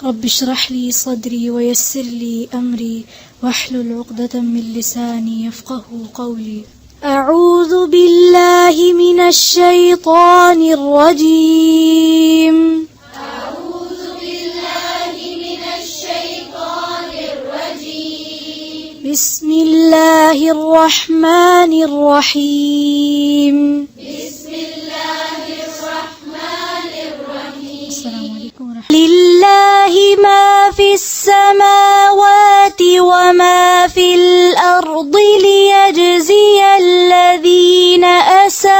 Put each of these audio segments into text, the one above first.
رب اشرح لي صدري ويسر لي أمري واحلل عقدة من لساني يفقه قولي. أعوذ بالله من الشيطان الرجيم. أعوذ بالله من الشيطان الرجيم. بسم الله الرحمن الرحيم. بسم الله الرحمن الرحيم. السلام عليكم ورحمة الله. لله ما في السماوات وما في الأرض ليجزي الذين أساءوا.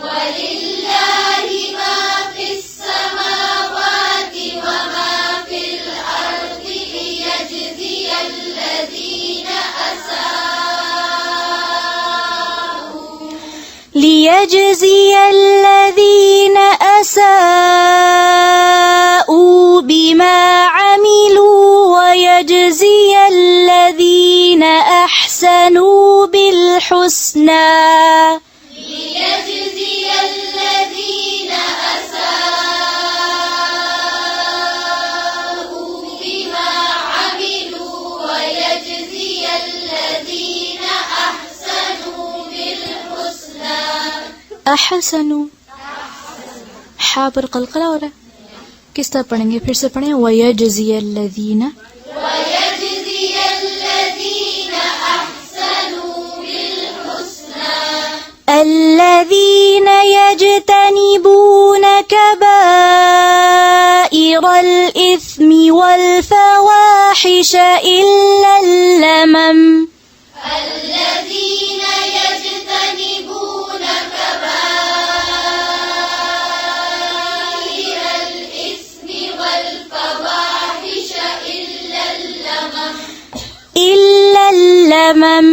ولله ما في السماوات وما في الأرض ليجزي الذين أساءوا بما عملوا ويجزي الذين أحسنوا بالحسنى. ليجزي الذين أساءوا بما عملوا ويجزي الذين أحسنوا بالحسنى. أحسنوا حا پر قلقلہ ہو رہا ہے، کس طرح پڑھیں گے؟ پھر سے پڑھیں. وَيَجْزِيَ الَّذِينَ ويجزي الذين أحسنوا بالحسنى. الذين يجتنبون كبائر الإثم والفواحش إلا اللمم. الذين يجتنبون كبائر الإثم والفواحش إلا اللمم.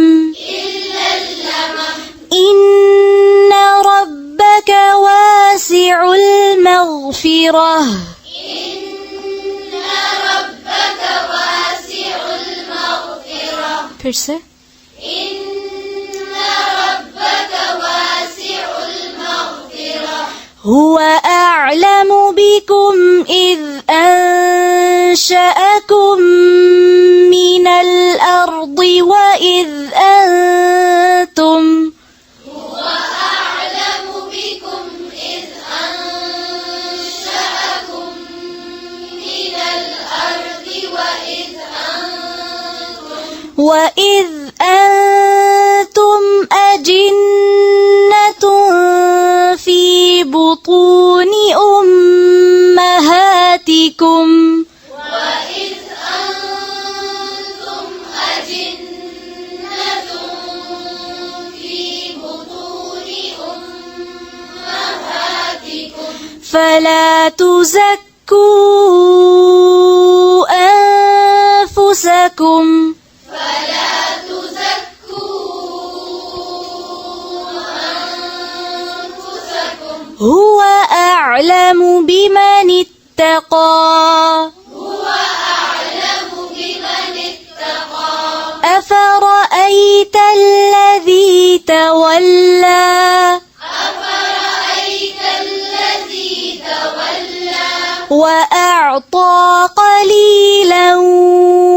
إن ربك واسع المغفرة. إن ربك واسع المغفرة. پھر سے. إن ربك واسع المغفرة. هو أعلم بكم إذ أنشأكم من الأرض وإذ أنتم هو أعلم بكم إذ أنشأكم من الأرض وإذ أنتم أجنة في بطون أمهاتكم. وإذ أنتم أجنة في بطون أمهاتكم. فلا تزكوا أنفسكم. فلا تزكوا أنفسكم. هو أعلم بمن اتقى. هو أعلم بمن اتقى. أفرأيت الذي تولى. أفرأيت الذي تولى. وأعطى قليلا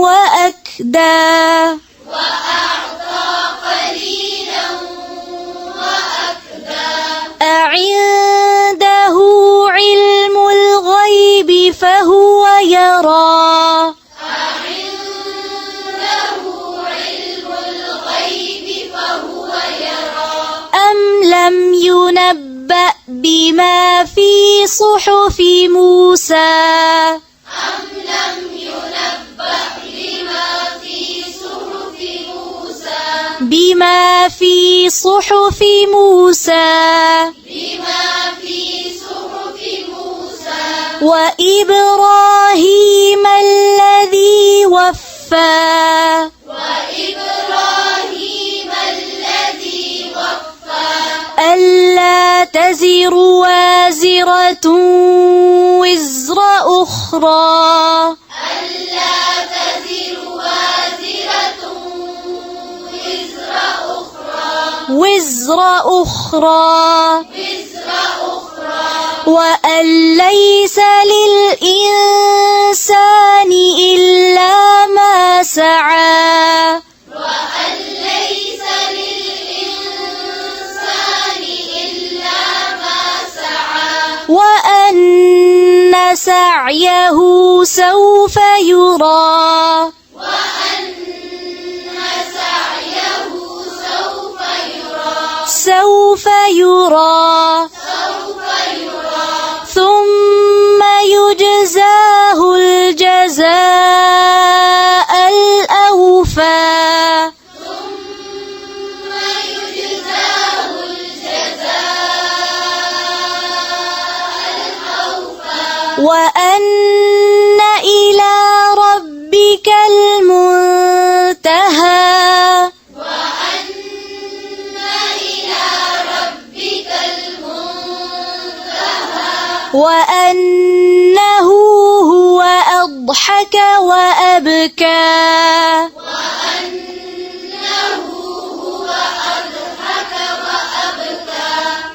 وأكدى. وأعطى قليلا وأكدى. أعنده علم الغيب فهو يرى. أعنده علم الغيب فهو يرى. أم لم ينبأ بما في صحف موسى. أم لم ينبأ بما في صحف موسى. وإبراهيم الذي وفى. ألا تزر وازرة وزر أخرى. وزر أخرى. وأن ليس للإنسان إلا ما سعى وأن ليس للإنسان إلا ما سعى وأن سعيه سوف يرى وأن سعيه سوف يرى ثم يجزاه الجزاء الأوفى وأن إلى ربك المنتهى وأنه هو أضحك وأبكى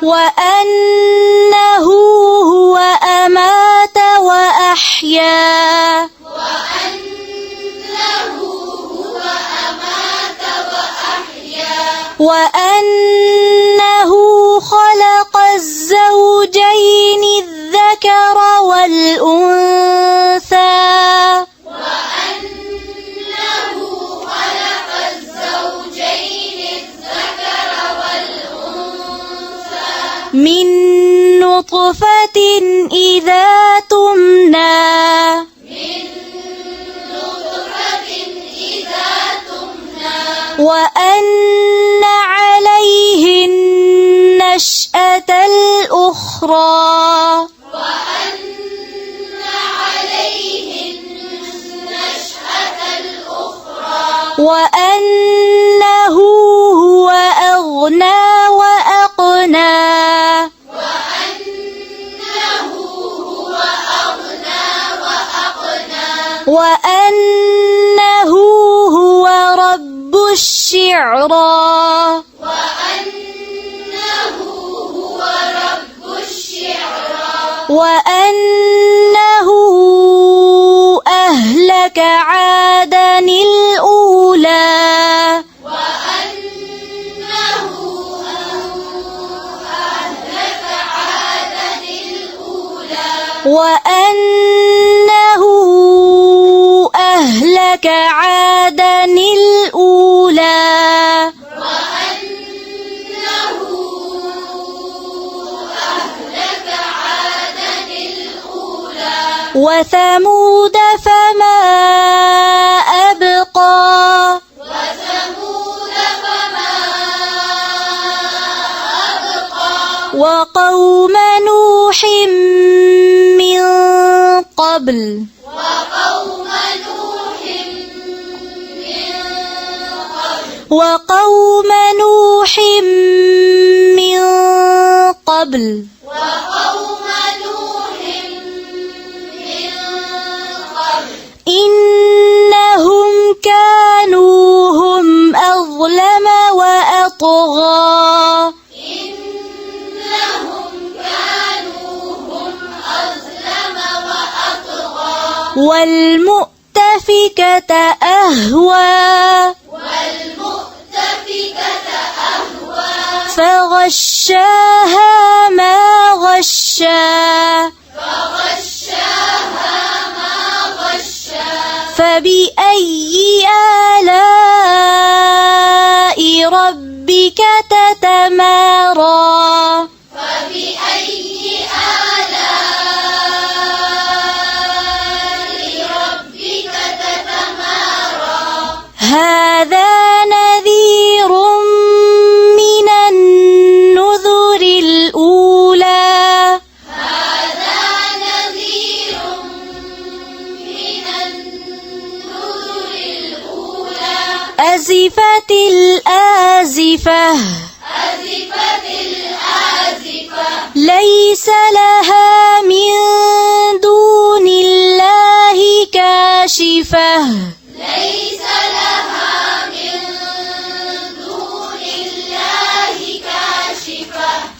وأنه هو أمات وأحيا وأنه خلق الزوجين الذكر والأنثى من نطفة إذا تمنى وأن عليه النشأة الأخرى وأنه هو أغنى وأقنى وأنه هو رب الشعرى وأنه أهلك عادا الأولى وأنه أهلك عادا الأولى وثمود فما أبقى وقوم نوح من قبل وقوم نوح من قبل إنهم كانوا هم أظلم وأطغى والمؤتفكة أهوى فغشاها ما غشا فبأي آلاء ربك تتمارى هذا نذير من النذر الأولى أزفت الآزفة ليس لها من دون الله كاشفة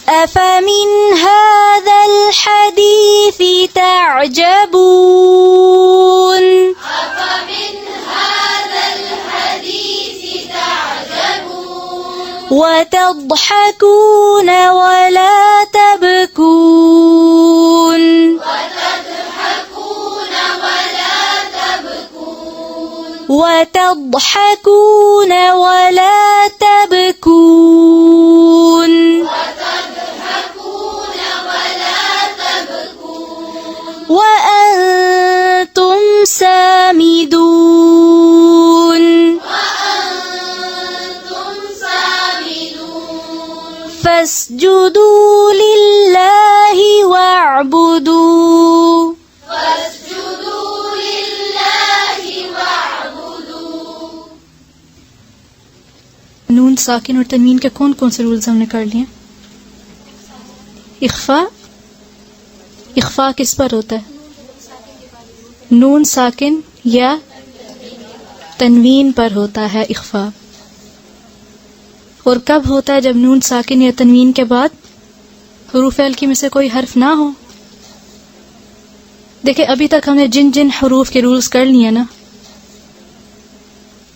أفمن هذا الحديث تعجبون أفمن هذا الحديث تعجبون وتضحكون ولا تبكون وتضحكون ولا تبكون وتضحكون ولا تبكون وتضحكون ولا تبكون وأنتم سامدون وأنتم سامدون فاسجدوا لله واعبدوا فاسجدوا لله واعبدوا. نون ساکن اور تنوین کے کون کون سے رولز ہم نے کر لیے؟ اخفا. اخفا کس پر ہوتا ہے؟ نون ساکن یا تنوین پر ہوتا ہے اخفا. اور کب ہوتا ہے؟ جب نون ساکن یا تنوین کے بعد حروف حلقی میں سے کوئی حرف نہ ہو. دیکھیں ابھی تک ہم نے جن جن حروف کے رولز کر لیے نا،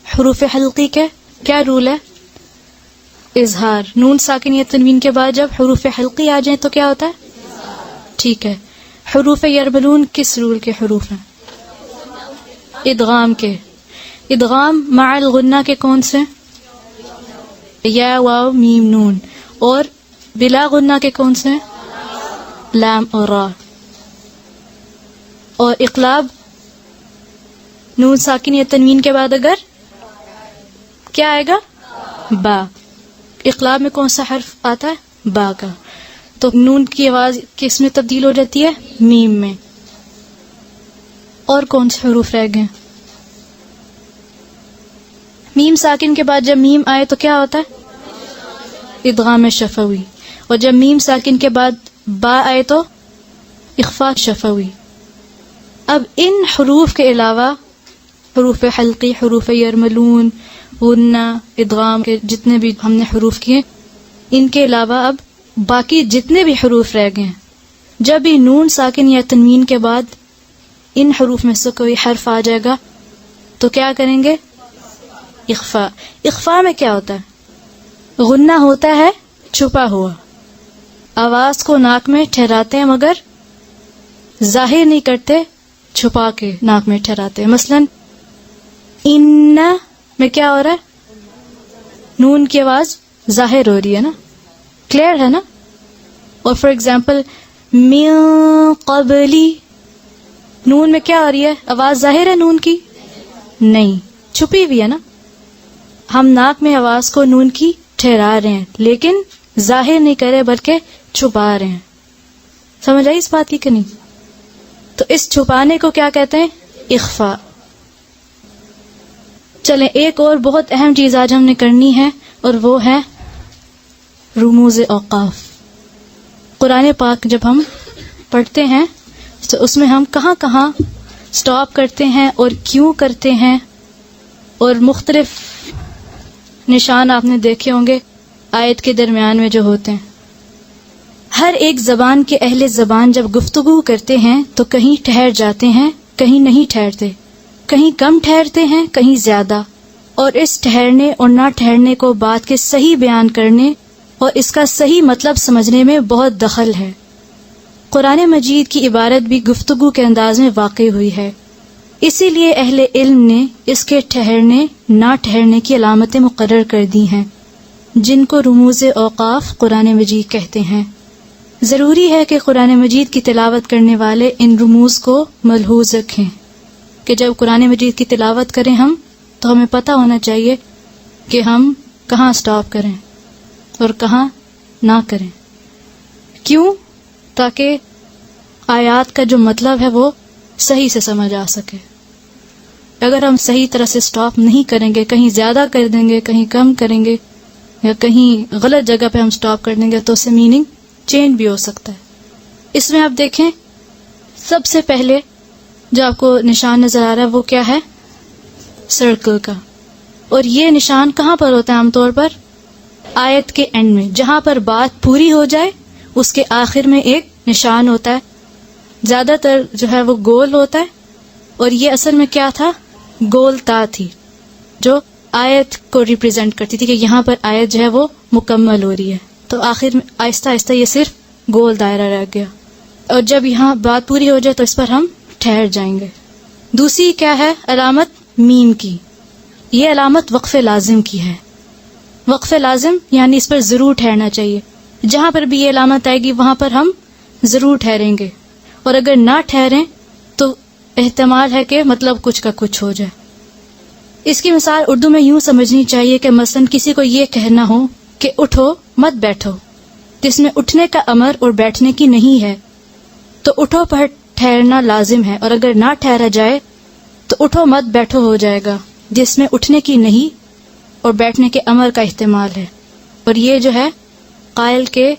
حروف حلقی کے کیا رول ہے؟ اظہار. نون ساکن یا تنوین کے بعد جب حروف حلقی آ جائیں تو کیا ہوتا ہے؟ ٹھیک ہے. حروف یرملون کس رول کے حروف ہیں؟ ادغام کے. ادغام مع الغنہ کے کون سے؟ یا واو میم نون. اور بلا غنہ کے کون سے؟ لام اور را. اور اقلاب نون ساکن یا تنوین کے بعد اگر کیا آئے گا؟ با. اقلاب میں کون سا حرف آتا ہے؟ با کا. تو نون کی آواز کس میں تبدیل ہو جاتی ہے؟ میم میں. اور کون سے حروف رہ گئے؟ میم ساکن کے بعد جب میم آئے تو کیا ہوتا ہے؟ ادغام شفوی. اور جب میم ساکن کے بعد با آئے تو اخفا شفوی. اب ان حروف کے علاوہ حروف حلقی، حروف یرملون، غنہ، ادغام کے جتنے بھی ہم نے حروف کیے، ان کے علاوہ اب باقی جتنے بھی حروف رہ گئے ہیں، جب بھی نون ساکن یا تنوین کے بعد ان حروف میں سے کوئی حرف آ جائے گا تو کیا کریں گے؟ اخفا. اخفا میں کیا ہوتا ہے؟ غنہ ہوتا ہے چھپا ہوا. آواز کو ناک میں ٹھہراتے ہیں مگر ظاہر نہیں کرتے، چھپا کے ناک میں ٹھہراتے ہیں. مثلا ان میں کیا ہو رہا ہے؟ نون کی آواز ظاہر ہو رہی ہے نا، کلیئر ہے نا. اور فار ایگزامپل من قبلی، نون میں کیا ہو رہی ہے؟ آواز ظاہر ہے نون کی؟ نہیں، چھپی ہوئی ہے نا. ہم ناک میں آواز کو نون کی ٹھہرا رہے ہیں لیکن ظاہر نہیں کرے بلکہ چھپا رہے ہیں. سمجھ آئی اس بات کی کہ نہیں؟ تو اس چھپانے کو کیا کہتے ہیں؟ اخفا. چلیں ایک اور بہت اہم چیز آج ہم نے کرنی ہے اور وہ ہے رموز اوقاف. قرآن پاک جب ہم پڑھتے ہیں تو اس میں ہم کہاں کہاں سٹاپ کرتے ہیں اور کیوں کرتے ہیں، اور مختلف نشان آپ نے دیکھے ہوں گے آیت کے درمیان میں جو ہوتے ہیں. ہر ایک زبان کے اہل زبان جب گفتگو کرتے ہیں تو کہیں ٹھہر جاتے ہیں، کہیں نہیں ٹھہرتے، کہیں کم ٹھہرتے ہیں، کہیں زیادہ. اور اس ٹھہرنے اور نہ ٹھہرنے کو بات کے صحیح بیان کرنے اور اس کا صحیح مطلب سمجھنے میں بہت دخل ہے. قرآن مجید کی عبارت بھی گفتگو کے انداز میں واقع ہوئی ہے، اسی لیے اہل علم نے اس کے ٹھہرنے نہ ٹھہرنے کی علامتیں مقرر کر دی ہیں جن کو رموز اوقاف قرآن مجید کہتے ہیں. ضروری ہے کہ قرآن مجید کی تلاوت کرنے والے ان رموز کو ملحوظ رکھیں کہ جب قرآن مجید کی تلاوت کریں ہم تو ہمیں پتہ ہونا چاہیے کہ ہم کہاں سٹاپ کریں اور کہاں نہ کریں. کیوں؟ تاکہ آیات کا جو مطلب ہے وہ صحیح سے سمجھ آ سکے. اگر ہم صحیح طرح سے سٹاپ نہیں کریں گے، کہیں زیادہ کر دیں گے، کہیں کم کریں گے، یا کہیں غلط جگہ پہ ہم سٹاپ کر دیں گے تو اس سے میننگ چینج بھی ہو سکتا ہے. اس میں آپ دیکھیں سب سے پہلے جو آپ کو نشان نظر آ رہا ہے وہ کیا ہے؟ سرکل کا. اور یہ نشان کہاں پر ہوتا ہے عام طور پر؟ آیت کے اینڈ میں، جہاں پر بات پوری ہو جائے اس کے آخر میں ایک نشان ہوتا ہے، زیادہ تر جو ہے وہ گول ہوتا ہے، اور یہ اصل میں کیا تھا؟ گول تا تھی جو آیت کو ریپرزینٹ کرتی تھی کہ یہاں پر آیت جو ہے وہ مکمل ہو رہی ہے. تو آخر میں آہستہ آہستہ یہ صرف گول دائرہ رہ گیا، اور جب یہاں بات پوری ہو جائے تو اس پر ہم ٹھہر جائیں گے. دوسری کیا ہے؟ علامت میم کی. یہ علامت وقف لازم کی ہے. وقف لازم یعنی اس پر ضرور ٹھہرنا چاہیے. جہاں پر بھی یہ علامت آئے گی وہاں پر ہم ضرور ٹھہریں گے، اور اگر نہ ٹھہریں تو احتمال ہے کہ مطلب کچھ کا کچھ ہو جائے. اس کی مثال اردو میں یوں سمجھنی چاہیے کہ مثلا کسی کو یہ کہنا ہو کہ اٹھو مت بیٹھو، جس میں اٹھنے کا امر اور بیٹھنے کی نہیں ہے، تو اٹھو پر ٹھہرنا لازم ہے، اور اگر نہ ٹھہرا جائے تو اٹھو مت بیٹھو ہو جائے گا، جس میں اٹھنے کی نہیں اور بیٹھنے کے امر کا احتمال ہے. اور یہ جو ہے قائل کے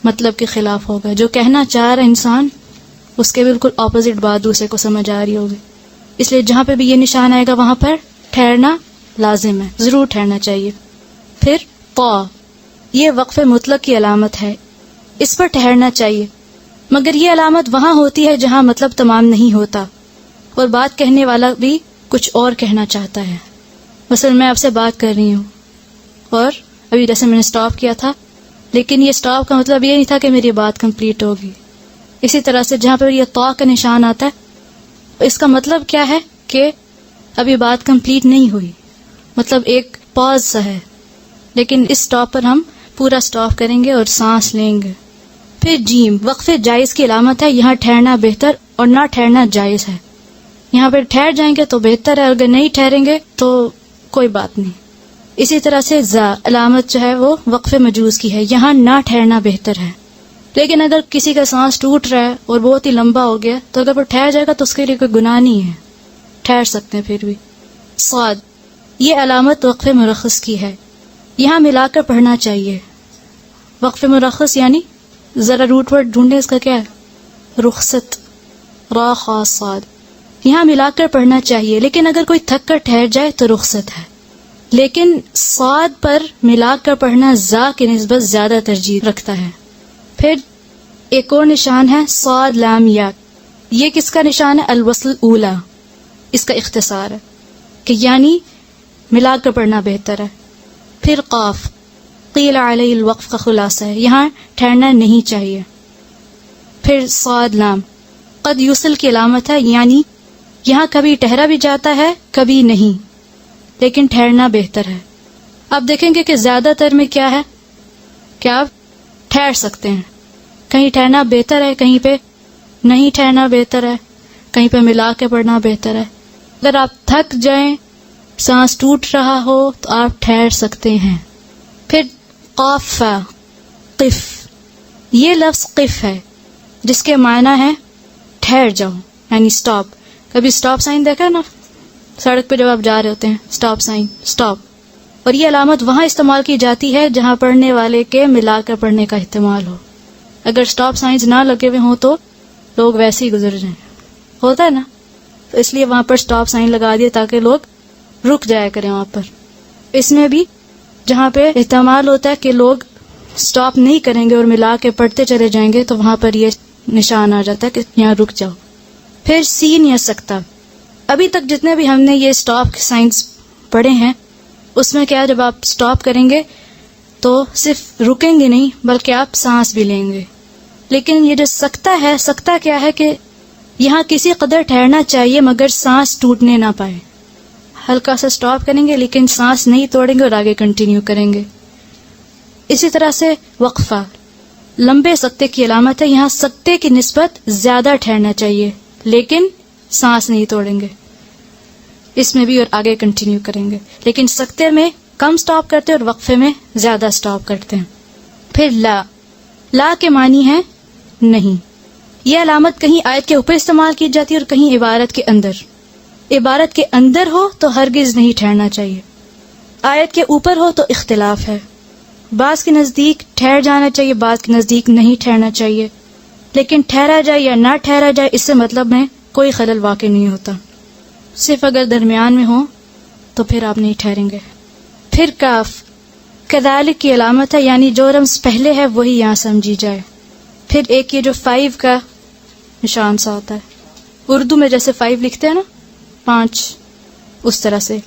مطلب کے خلاف ہوگا. جو کہنا چاہ رہا انسان اس کے بالکل اپوزٹ بات دوسرے کو سمجھ آ رہی ہوگی. اس لیے جہاں پہ بھی یہ نشان آئے گا وہاں پر ٹھہرنا لازم ہے، ضرور ٹھہرنا چاہیے. پھر طا، یہ وقف مطلق کی علامت ہے، اس پر ٹھہرنا چاہیے، مگر یہ علامت وہاں ہوتی ہے جہاں مطلب تمام نہیں ہوتا اور بات کہنے والا بھی کچھ اور کہنا چاہتا ہے. مثلا میں آپ سے بات کر رہی ہوں اور ابھی جیسے میں نے سٹاپ کیا تھا، لیکن یہ سٹاپ کا مطلب یہ نہیں تھا کہ میری بات کمپلیٹ ہوگی. اسی طرح سے جہاں پر یہ طا کا نشان آتا ہے اس کا مطلب کیا ہے کہ ابھی بات کمپلیٹ نہیں ہوئی، مطلب ایک پاز سا ہے. لیکن اس سٹاپ پر ہم پورا سٹاپ کریں گے اور سانس لیں گے. پھر جیم، وقف جائز کی علامت ہے. یہاں ٹھہرنا بہتر اور نہ ٹھہرنا جائز ہے. یہاں پر ٹھہر جائیں گے تو بہتر ہے، اگر نہیں ٹھہریں گے تو کوئی بات نہیں. اسی طرح سے زا، علامت جو ہے وہ وقف مجوز کی ہے. یہاں نہ ٹھہرنا بہتر ہے، لیکن اگر کسی کا سانس ٹوٹ رہا ہے اور بہت ہی لمبا ہو گیا تو اگر وہ ٹھہر جائے گا تو اس کے لیے کوئی گناہ نہیں ہے، ٹھہر سکتے ہیں پھر بھی. صاد، یہ علامت وقف مرخص کی ہے. یہاں ملا کر پڑھنا چاہیے. وقف مرخص یعنی ذرا روٹ ورڈ ڈھونڈے، اس کا کیا ہے؟ رخصت، را خاص صاد. یہاں ملا کر پڑھنا چاہیے، لیکن اگر کوئی تھک کر ٹھہر جائے تو رخصت ہے. لیکن صاد پر ملا کر پڑھنا زا کی نسبت زیادہ ترجیح رکھتا ہے. پھر ایک اور نشان ہے صاد لام یا. یہ کس کا نشان ہے؟ الوصل اولا، اس کا اختصار ہے کہ یعنی ملا کر پڑھنا بہتر ہے. پھر قاف، قیل علیہ الوقف کا خلاصہ ہے، یہاں ٹھہرنا نہیں چاہیے. پھر صاد لام، قد یوصل کی علامت ہے، یعنی یہاں کبھی ٹھہرا بھی جاتا ہے کبھی نہیں، لیکن ٹھہرنا بہتر ہے. آپ دیکھیں گے کہ زیادہ تر میں کیا ہے کہ آپ ٹھہر سکتے ہیں. کہیں ٹھہرنا بہتر ہے، کہیں پہ نہیں ٹھہرنا بہتر ہے، کہیں پہ ملا کے پڑھنا بہتر ہے. اگر آپ تھک جائیں، سانس ٹوٹ رہا ہو تو آپ ٹھہر سکتے ہیں. پھر قاف فا، قف. یہ لفظ قف ہے جس کے معنی ہے ٹھہر جاؤ، یعنی سٹاپ. کبھی سٹاپ سائن دیکھا نا سڑک پہ جب آپ جا رہے ہوتے ہیں، سٹاپ سائن، سٹاپ. اور یہ علامت وہاں استعمال کی جاتی ہے جہاں پڑھنے والے کے ملا کر پڑھنے کا احتمال ہو. اگر سٹاپ سائنز نہ لگے ہوئے ہوں تو لوگ ویسے ہی گزر جائیں، ہوتا ہے نا، تو اس لیے وہاں پر سٹاپ سائن لگا دیے تاکہ لوگ رک جایا کریں وہاں پر. اس میں بھی جہاں پہ احتمال ہوتا ہے کہ لوگ سٹاپ نہیں کریں گے اور ملا کے پڑھتے چلے جائیں گے تو وہاں پر یہ نشان آ جاتا ہے کہ یہاں رک جاؤ. پھر سین یا سکتہ. ابھی تک جتنے بھی ہم نے یہ سٹاپ سائنس پڑھے ہیں اس میں کیا، جب آپ سٹاپ کریں گے تو صرف رکیں گے نہیں بلکہ آپ سانس بھی لیں گے. لیکن یہ جو سکتہ ہے، سکتہ کیا ہے کہ یہاں کسی قدر ٹھہرنا چاہیے مگر سانس ٹوٹنے نہ پائے. ہلکا سا سٹاپ کریں گے لیکن سانس نہیں توڑیں گے اور آگے کنٹینیو کریں گے. اسی طرح سے وقفہ، لمبے سکتے کی علامت ہے. یہاں سکتے کی نسبت زیادہ ٹھہرنا چاہیے لیکن سانس نہیں توڑیں گے، اس میں بھی اور آگے کنٹینیو کریں گے. لیکن سکتے میں کم سٹاپ کرتے ہیں اور وقفے میں زیادہ سٹاپ کرتے ہیں. پھر لا، لا کے معنی ہے نہیں. یہ علامت کہیں آیت کے اوپر استعمال کی جاتی ہے اور کہیں عبارت کے اندر. عبارت کے اندر ہو تو ہرگز نہیں ٹھہرنا چاہیے، آیت کے اوپر ہو تو اختلاف ہے. بعض کے نزدیک ٹھہر جانا چاہیے، بعض کے نزدیک نہیں ٹھہرنا چاہیے. لیکن ٹھہرا جائے یا نہ ٹھہرا جائے اس سے مطلب میں کوئی خلل واقع نہیں ہوتا، صرف اگر درمیان میں ہو تو پھر آپ نہیں ٹھہریں گے. پھر کاف، کذالک کی علامت ہے، یعنی جو رمز پہلے ہے وہی یہاں سمجھی جائے. پھر ایک یہ جو 5 کا نشان سا ہوتا ہے، اردو میں جیسے 5 لکھتے ہیں نا 5، اس طرح سے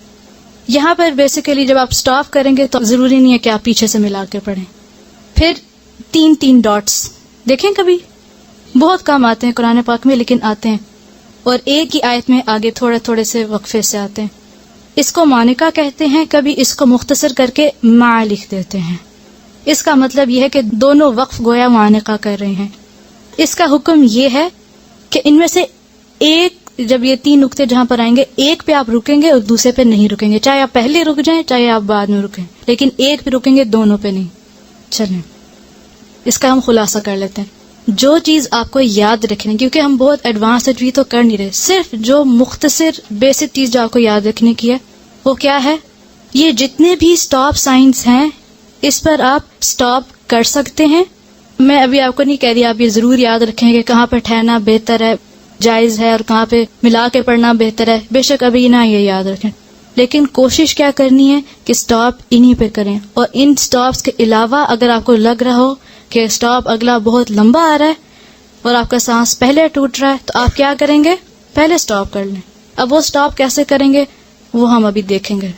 یہاں پر بیسیکلی جب آپ سٹاپ کریں گے تو ضروری نہیں ہے کہ آپ پیچھے سے ملا کے پڑھیں. پھر 3 ڈاٹس دیکھیں، کبھی بہت کم آتے ہیں قرآن پاک میں لیکن آتے ہیں، اور ایک ہی آیت میں آگے تھوڑے تھوڑے سے وقفے سے آتے ہیں. اس کو مانکہ کہتے ہیں، کبھی اس کو مختصر کر کے مع لکھ دیتے ہیں. اس کا مطلب یہ ہے کہ دونوں وقف گویا مانکہ کر رہے ہیں. اس کا حکم یہ ہے کہ ان میں سے ایک، جب یہ 3 نقطے جہاں پر آئیں گے، ایک پہ آپ رکیں گے اور دوسرے پہ نہیں رکیں گے، چاہے آپ پہلے رک جائیں چاہے آپ بعد میں رکیں، لیکن ایک پہ رکیں گے، دونوں پہ نہیں. چلیں اس کا ہم خلاصہ کر لیتے ہیں. جو چیز آپ کو یاد رکھنی، کیونکہ ہم بہت ایڈوانس تجوید تو کر نہیں رہے، صرف جو مختصر بیسک چیز جو آپ کو یاد رکھنے کی ہے وہ کیا ہے؟ یہ جتنے بھی سٹاپ سائنس ہیں اس پر آپ سٹاپ کر سکتے ہیں. میں ابھی آپ کو نہیں کہہ رہی آپ یہ ضرور یاد رکھیں کہ کہاں پہ ٹھہرنا بہتر ہے، جائز ہے، اور کہاں پہ ملا کے پڑھنا بہتر ہے. بے شک ابھی نہ یہ یاد رکھیں، لیکن کوشش کیا کرنی ہے کہ سٹاپ انہی پہ کریں. اور ان سٹاپس کے علاوہ اگر آپ کو لگ رہا ہو کہ سٹاپ اگلا بہت لمبا آ رہا ہے اور آپ کا سانس پہلے ٹوٹ رہا ہے، تو آپ کیا کریں گے؟ پہلے سٹاپ کر لیں. اب وہ سٹاپ کیسے کریں گے وہ ہم ابھی دیکھیں گے.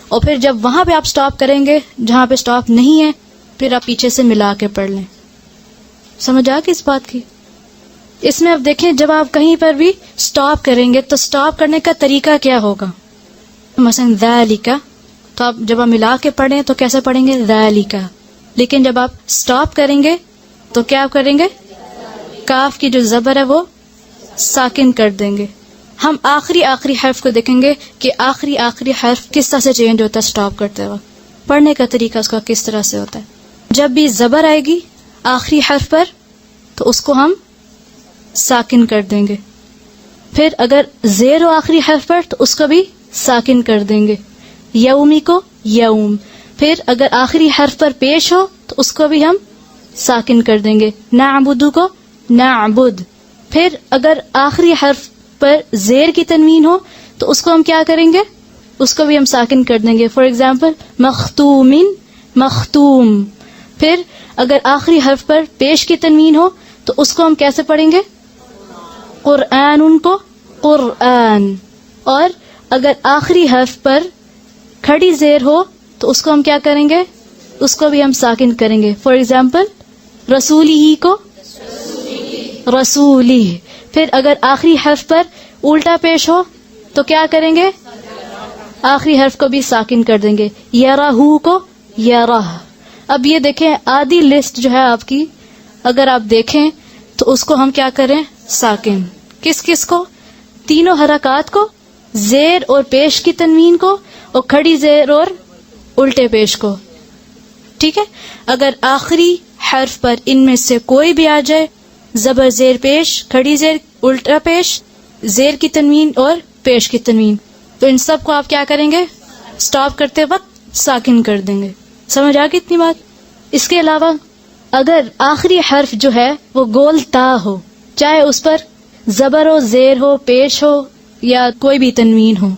اور پھر جب وہاں پہ آپ سٹاپ کریں گے جہاں پہ سٹاپ نہیں ہے، پھر آپ پیچھے سے ملا کے پڑھ لیں. سمجھ آ گئی اس بات کی؟ اس میں اب دیکھیں، جب آپ کہیں پر بھی سٹاپ کریں گے تو سٹاپ کرنے کا طریقہ کیا ہوگا؟ مثلا ذالک، تو آپ جب آپ ملا کے پڑھیں تو کیسے پڑھیں گے؟ ذالک. لیکن جب آپ سٹاپ کریں گے تو کیا آپ کریں گے؟ کاف کی جو زبر ہے وہ ساکن کر دیں گے. ہم آخری حرف کو دیکھیں گے کہ آخری حرف کس طرح سے چینج ہوتا ہے سٹاپ کرتے وقت. پڑھنے کا طریقہ اس کا کس طرح سے ہوتا ہے. جب بھی زبر آئے گی آخری حرف پر تو اس کو ہم ساکن کر دیں گے. پھر اگر زیر ہو آخری حرف پر تو اس کو بھی ساکن کر دیں گے. یومی کو یوم. پھر اگر آخری حرف پر پیش ہو تو اس کو بھی ہم ساکن کر دیں گے. نعبدو کو نعبد. پھر اگر آخری حرف پر زیر کی تنوین ہو تو اس کو ہم کیا کریں گے؟ اس کو بھی ہم ساکن کر دیں گے. فار ایگزامپل مختومن مختوم. پھر اگر آخری حرف پر پیش کی تنوین ہو تو اس کو ہم کیسے پڑھیں گے؟ قرآن ان کو قرآن. اور اگر آخری حرف پر کھڑی زیر ہو تو اس کو ہم کیا کریں گے؟ اس کو بھی ہم ساکن کریں گے. فار ایگزامپل رسولی ہی کو رسولی. پھر اگر آخری حرف پر الٹا پیش ہو تو کیا کریں گے؟ آخری حرف کو بھی ساکن کر دیں گے. یراہو کو یراہ. اب یہ دیکھیں آدھی لسٹ جو ہے آپ کی، اگر آپ دیکھیں تو اس کو ہم کیا کریں؟ ساکن. کس کس کو؟ تینوں حرکات کو، زیر اور پیش کی تنوین کو، اور کھڑی زیر اور الٹے پیش کو. ٹھیک ہے. اگر آخری حرف پر ان میں سے کوئی بھی آ جائے، زبر زیر پیش، کھڑی زیر، الٹا پیش، زیر کی تنوین اور پیش کی تنوین، تو ان سب کو آپ کیا کریں گے؟ سٹاپ کرتے وقت ساکن کر دیں گے. سمجھ آ گئی اتنی بات؟ اس کے علاوہ اگر آخری حرف جو ہے وہ گول تا ہو، چاہے اس پر زبر ہو، زیر ہو، پیش ہو یا کوئی بھی تنوین ہو،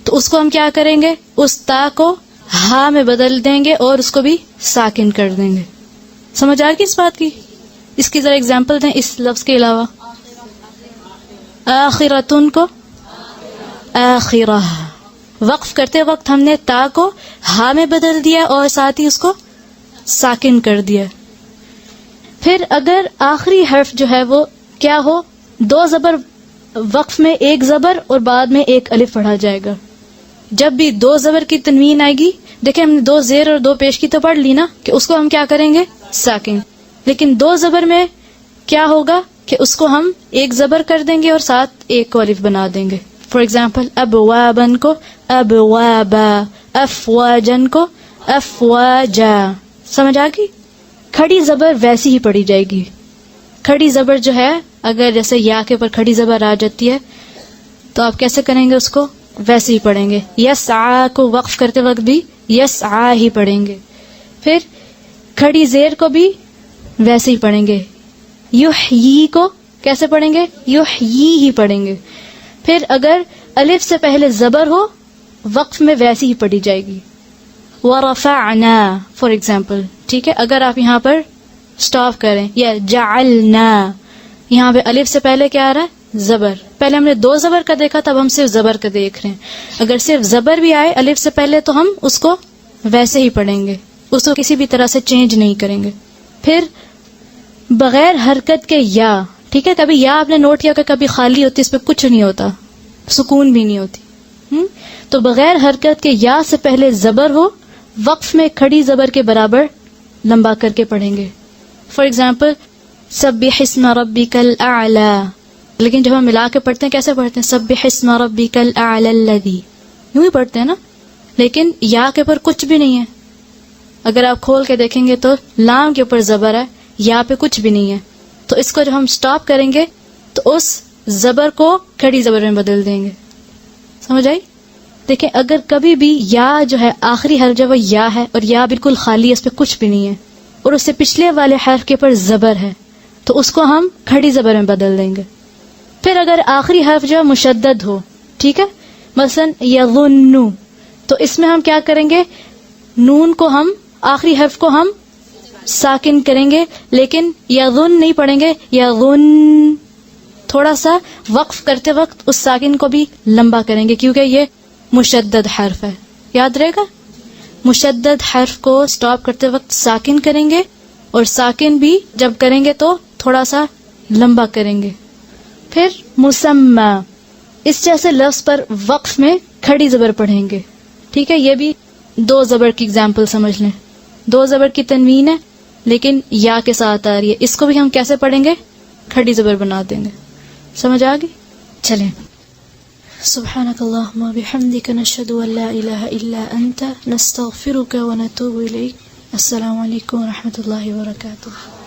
تو اس کو ہم کیا کریں گے؟ اس تا کو ہا میں بدل دیں گے اور اس کو بھی ساکن کر دیں گے. سمجھ آ گئی اس بات کی؟ اس کی ذرا اگزامپل دیں اس لفظ کے علاوہ. آخرتن کو آخرہ. وقف کرتے وقت ہم نے تا کو ہا میں بدل دیا اور ساتھ ہی اس کو ساکن کر دیا. پھر اگر آخری حرف جو ہے وہ کیا ہو؟ 2 زبر وقف میں، ایک زبر اور بعد میں ایک الف پڑھا جائے گا. جب بھی 2 زبر کی تنوین آئے گی، دیکھیں ہم نے 2 زیر اور 2 پیش کی تو پڑھ لی نا، کہ اس کو ہم کیا کریں گے؟ ساکن. لیکن 2 زبر میں کیا ہوگا کہ اس کو ہم ایک زبر کر دیں گے اور ساتھ ایک کو الف بنا دیں گے. فار ایگزامپل ابوابن کو ابوابا، افواجن کو افواجا. سمجھ آ گئی؟ کھڑی زبر ویسی ہی پڑھی جائے گی. کھڑی زبر جو ہے اگر جیسے یا کے پر کھڑی زبر آ جاتی ہے تو آپ کیسے کریں گے؟ اس کو ویسے ہی پڑھیں گے. یسعا کو وقف کرتے وقت بھی یسعا ہی پڑھیں گے. پھر کھڑی زیر کو بھی ویسے ہی پڑھیں گے. یحیی کو کیسے پڑھیں گے؟ یحیی ہی پڑھیں گے. پھر اگر الف سے پہلے زبر ہو، وقف میں ویسی ہی پڑھی جائے گی. ورفعنا فار ایگزامپل. ٹھیک ہے. اگر آپ یہاں پر سٹاپ کریں. یا جعلنا, یہاں پہ الف سے پہلے کیا آ رہا ہے؟ زبر. پہلے ہم نے 2 زبر کا دیکھا تھا, اب ہم صرف زبر کا دیکھ رہے ہیں. اگر صرف زبر بھی آئے الف سے پہلے تو ہم اس کو ویسے ہی پڑھیں گے, اس کو کسی بھی طرح سے چینج نہیں کریں گے. پھر بغیر حرکت کے یا, ٹھیک ہے, کبھی یا آپ نے نوٹ کیا کہ کبھی خالی ہوتی, اس پہ کچھ نہیں ہوتا, سکون بھی نہیں ہوتی. تو بغیر حرکت کے یا سے پہلے زبر ہو, وقف میں کھڑی زبر کے برابر لمبا کر کے پڑھیں گے. فار ایگزامپل سبح اسم ربک الاعلی, لیکن جب ہم ملا کے پڑھتے ہیں کیسے پڑھتے ہیں؟ سبح اسم ربک الاعلی الذی, یوں ہی پڑھتے ہیں نا, لیکن یا کے اوپر کچھ بھی نہیں ہے. اگر آپ کھول کے دیکھیں گے تو لام کے اوپر زبر ہے, یا پہ کچھ بھی نہیں ہے. تو اس کو جب ہم سٹاپ کریں گے تو اس زبر کو کھڑی زبر میں بدل دیں گے. سمجھ آئی؟ دیکھیں اگر کبھی بھی یا جو ہے آخری حرف جو وہ یا ہے اور یا بالکل خالی ہے, اس پہ کچھ بھی نہیں ہے, اور اس سے پچھلے والے حرف کے اوپر زبر ہے, تو اس کو ہم کھڑی زبر میں بدل دیں گے. پھر اگر آخری حرف جو ہے مشدد ہو, ٹھیک ہے, مثلا یظن, تو اس میں ہم کیا کریں گے؟ نون کو ہم, آخری حرف کو ہم ساکن کریں گے, لیکن یظن نہیں پڑھیں گے, یظن. تھوڑا سا وقف کرتے وقت اس ساکن کو بھی لمبا کریں گے, کیونکہ یہ مشدد حرف ہے. یاد رہے گا, مشدد حرف کو سٹاپ کرتے وقت ساکن کریں گے, اور ساکن بھی جب کریں گے تو تھوڑا سا لمبا کریں گے. پھر مسمى, اس جیسے لفظ پر وقف میں کھڑی زبر پڑھیں گے. ٹھیک ہے, یہ بھی 2 زبر کی اگزامپل سمجھ لیں. 2 زبر کی تنوین ہے لیکن یا کے ساتھ آ رہی ہے, اس کو بھی ہم کیسے پڑھیں گے؟ کھڑی زبر بنا دیں گے. سمجھ آ گئی؟ چلیں. سبحانك اللهم وبحمدك نشهد ان لا اله الا انت نستغفرك ونتوب اليك. السلام علیکم ورحمۃ اللہ وبرکاتہ.